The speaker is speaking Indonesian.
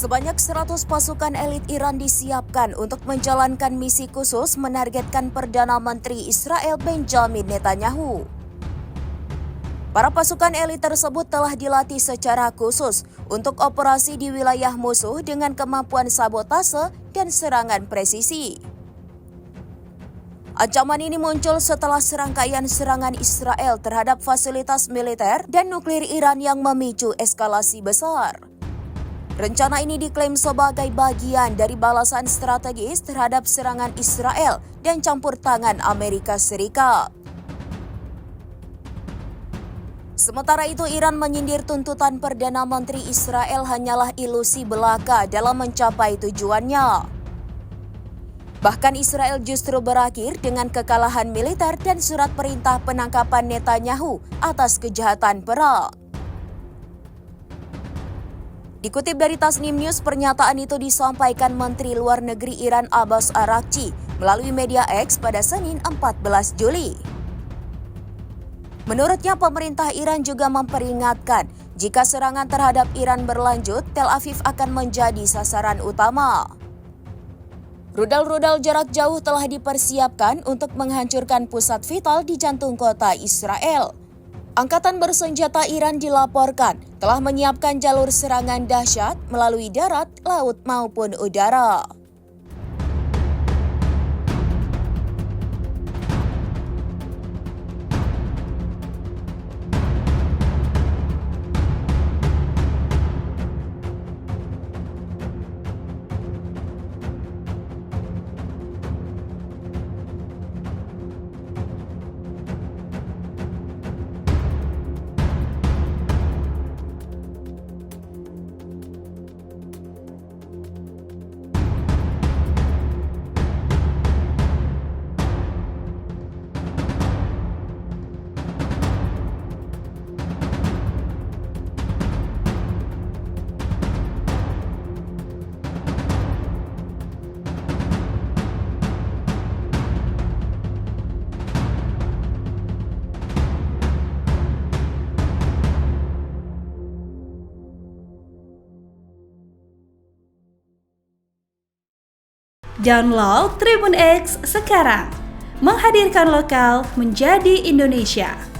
Sebanyak 100 pasukan elit Iran disiapkan untuk menjalankan misi khusus menargetkan Perdana Menteri Israel Benjamin Netanyahu. Para pasukan elit tersebut telah dilatih secara khusus untuk operasi di wilayah musuh dengan kemampuan sabotase dan serangan presisi. Ancaman ini muncul setelah serangkaian serangan Israel terhadap fasilitas militer dan nuklir Iran yang memicu eskalasi besar. Rencana ini diklaim sebagai bagian dari balasan strategis terhadap serangan Israel dan campur tangan Amerika Serikat. Sementara itu, Iran menyindir tuntutan Perdana Menteri Israel hanyalah ilusi belaka dalam mencapai tujuannya. Bahkan Israel justru berakhir dengan kekalahan militer dan surat perintah penangkapan Netanyahu atas kejahatan perang. Dikutip dari Tasnim News, pernyataan itu disampaikan Menteri Luar Negeri Iran Abbas Araghchi melalui media X pada Senin 14 Juli. Menurutnya, pemerintah Iran juga memperingatkan jika serangan terhadap Iran berlanjut, Tel Aviv akan menjadi sasaran utama. Rudal-rudal jarak jauh telah dipersiapkan untuk menghancurkan pusat vital di jantung kota Israel. Angkatan bersenjata Iran dilaporkan telah menyiapkan jalur serangan dahsyat melalui darat, laut maupun udara. Download Tribun X sekarang, menghadirkan lokal menjadi Indonesia.